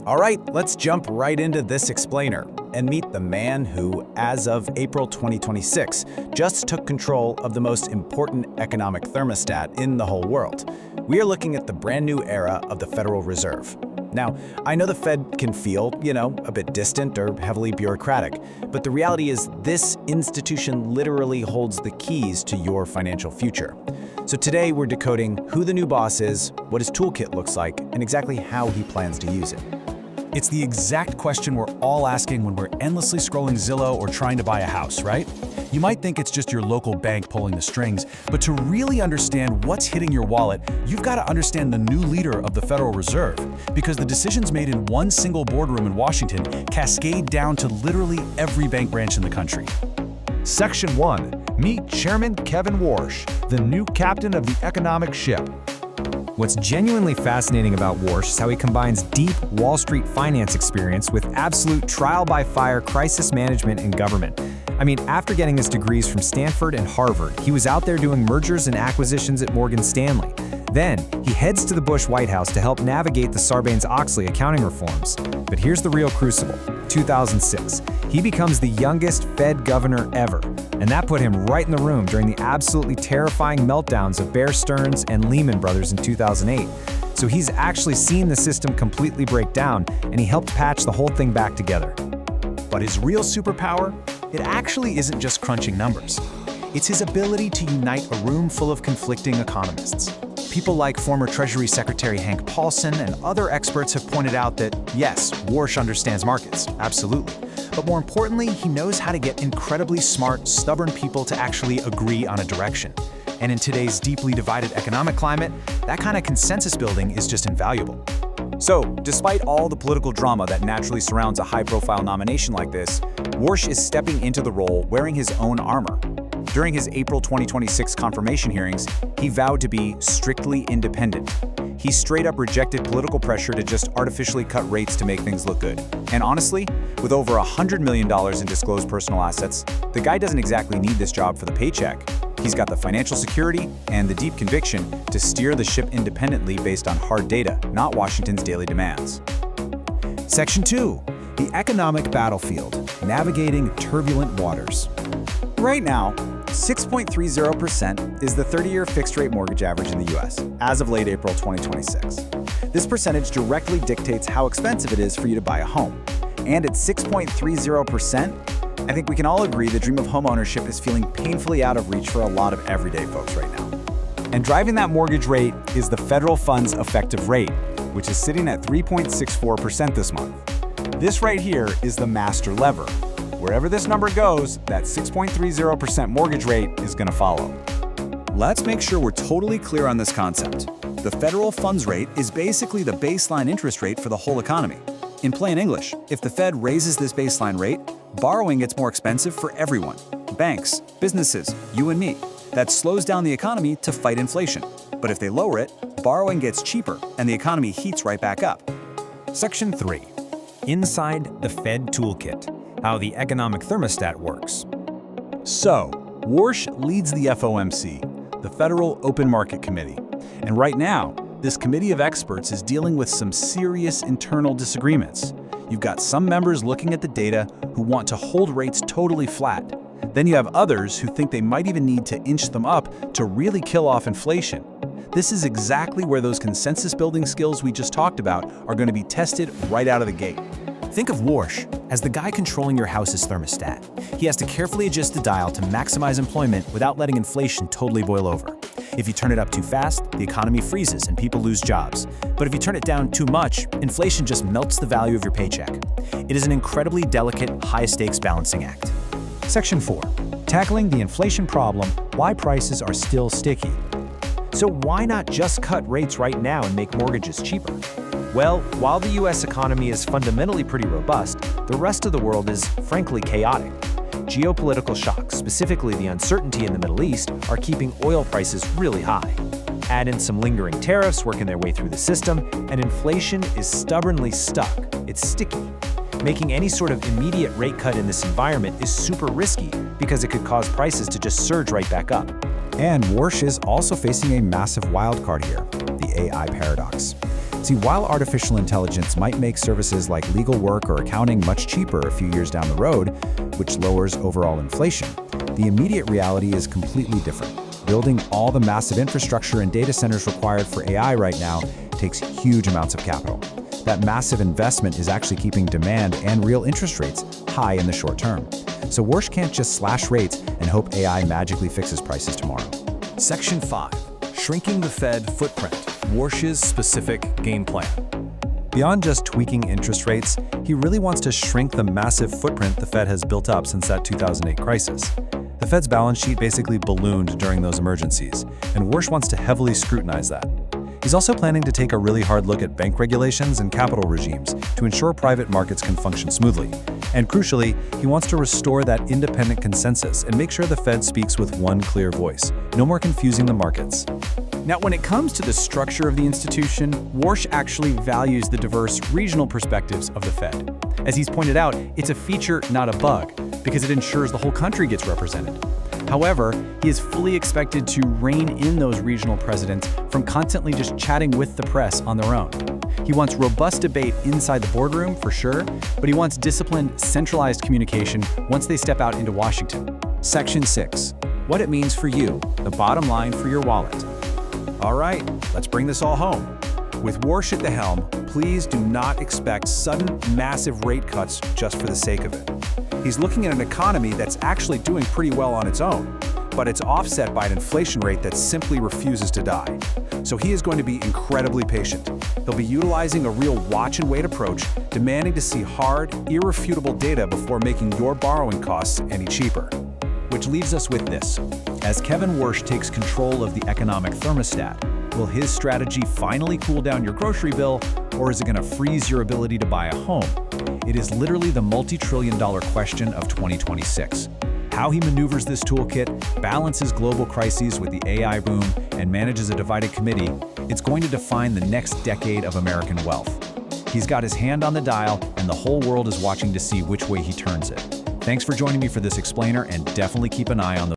All right, let's jump right into this explainer and meet the man who, as of April 2026, just took control of the most important economic thermostat in the whole world. We are looking at the brand new era of the Federal Reserve. Now, I know the Fed can feel, a bit distant or heavily bureaucratic, but the reality is this institution literally holds the keys to your financial future. So today we're decoding who the new boss is, what his toolkit looks like, and exactly how he plans to use it. It's the exact question we're all asking when we're endlessly scrolling Zillow or trying to buy a house, right? You might think it's just your local bank pulling the strings, but to really understand what's hitting your wallet, you've got to understand the new leader of the Federal Reserve, because the decisions made in one single boardroom in Washington cascade down to literally every bank branch in the country. Section 1. Meet Chairman Kevin Warsh, the new captain of the economic ship. What's genuinely fascinating about Warsh is how he combines deep Wall Street finance experience with absolute trial-by-fire crisis management in government. I mean, after getting his degrees from Stanford and Harvard, he was out there doing mergers and acquisitions at Morgan Stanley. Then, he heads to the Bush White House to help navigate the Sarbanes-Oxley accounting reforms. But here's the real crucible, 2006. He becomes the youngest Fed governor ever, and that put him right in the room during the absolutely terrifying meltdowns of Bear Stearns and Lehman Brothers in 2008. So he's actually seen the system completely break down, and he helped patch the whole thing back together. But his real superpower? It actually isn't just crunching numbers. It's his ability to unite a room full of conflicting economists. People like former Treasury Secretary Hank Paulson and other experts have pointed out that, yes, Warsh understands markets, absolutely. But more importantly, he knows how to get incredibly smart, stubborn people to actually agree on a direction. And in today's deeply divided economic climate, that kind of consensus building is just invaluable. So, despite all the political drama that naturally surrounds a high-profile nomination like this, Warsh is stepping into the role wearing his own armor. During his April 2026 confirmation hearings, he vowed to be strictly independent. He straight up rejected political pressure to just artificially cut rates to make things look good. And honestly, with over $100 million in disclosed personal assets, the guy doesn't exactly need this job for the paycheck. He's got the financial security and the deep conviction to steer the ship independently based on hard data, not Washington's daily demands. Section 2. The economic battlefield, navigating turbulent waters. Right now, 6.30% is the 30-year fixed-rate mortgage average in the U.S. as of late April 2026. This percentage directly dictates how expensive it is for you to buy a home. And at 6.30%, I think we can all agree the dream of homeownership is feeling painfully out of reach for a lot of everyday folks right now. And driving that mortgage rate is the federal funds effective rate, which is sitting at 3.64% this month. This right here is the master lever. Wherever this number goes, that 6.30% mortgage rate is going to follow. Let's make sure we're totally clear on this concept. The federal funds rate is basically the baseline interest rate for the whole economy. In plain English, if the Fed raises this baseline rate, borrowing gets more expensive for everyone. Banks, businesses, you and me. That slows down the economy to fight inflation. But if they lower it, borrowing gets cheaper and the economy heats right back up. Section 3. Inside the Fed Toolkit, how the economic thermostat works. So, Warsh leads the FOMC, the Federal Open Market Committee. And right now, this committee of experts is dealing with some serious internal disagreements. You've got some members looking at the data who want to hold rates totally flat. Then you have others who think they might even need to inch them up to really kill off inflation. This is exactly where those consensus-building skills we just talked about are going to be tested right out of the gate. Think of Warsh as the guy controlling your house's thermostat. He has to carefully adjust the dial to maximize employment without letting inflation totally boil over. If you turn it up too fast, the economy freezes and people lose jobs. But if you turn it down too much, inflation just melts the value of your paycheck. It is an incredibly delicate, high-stakes balancing act. Section 4. Tackling the inflation problem, why prices are still sticky. So why not just cut rates right now and make mortgages cheaper? Well, while the US economy is fundamentally pretty robust, the rest of the world is frankly chaotic. Geopolitical shocks, specifically the uncertainty in the Middle East, are keeping oil prices really high. Add in some lingering tariffs working their way through the system, and inflation is stubbornly stuck. It's sticky. Making any sort of immediate rate cut in this environment is super risky because it could cause prices to just surge right back up. And Warsh is also facing a massive wildcard here, the AI paradox. See, while artificial intelligence might make services like legal work or accounting much cheaper a few years down the road, which lowers overall inflation, the immediate reality is completely different. Building all the massive infrastructure and data centers required for AI right now takes huge amounts of capital. That massive investment is actually keeping demand and real interest rates high in the short term. So Warsh can't just slash rates and hope AI magically fixes prices tomorrow. Section 5. Shrinking the Fed Footprint. Warsh's specific game plan. Beyond just tweaking interest rates, he really wants to shrink the massive footprint the Fed has built up since that 2008 crisis. The Fed's balance sheet basically ballooned during those emergencies, and Warsh wants to heavily scrutinize that. He's also planning to take a really hard look at bank regulations and capital regimes to ensure private markets can function smoothly. And crucially, he wants to restore that independent consensus and make sure the Fed speaks with one clear voice. No more confusing the markets. Now, when it comes to the structure of the institution, Warsh actually values the diverse regional perspectives of the Fed. As he's pointed out, it's a feature, not a bug, because it ensures the whole country gets represented. However, he is fully expected to rein in those regional presidents from constantly just chatting with the press on their own. He wants robust debate inside the boardroom, for sure, but he wants disciplined, centralized communication once they step out into Washington. Section 6. What it means for you, the bottom line for your wallet. All right, let's bring this all home. With Warsh at the helm, please do not expect sudden, massive rate cuts just for the sake of it. He's looking at an economy that's actually doing pretty well on its own, but it's offset by an inflation rate that simply refuses to die. So he is going to be incredibly patient. He'll be utilizing a real watch-and-wait approach, demanding to see hard, irrefutable data before making your borrowing costs any cheaper. Which leaves us with this. As Kevin Warsh takes control of the economic thermostat, will his strategy finally cool down your grocery bill, or is it going to freeze your ability to buy a home? It is literally the multi-trillion-dollar question of 2026. How he maneuvers this toolkit, balances global crises with the AI boom, and manages a divided committee, it's going to define the next decade of American wealth. He's got his hand on the dial, and the whole world is watching to see which way he turns it. Thanks for joining me for this explainer, and definitely keep an eye on the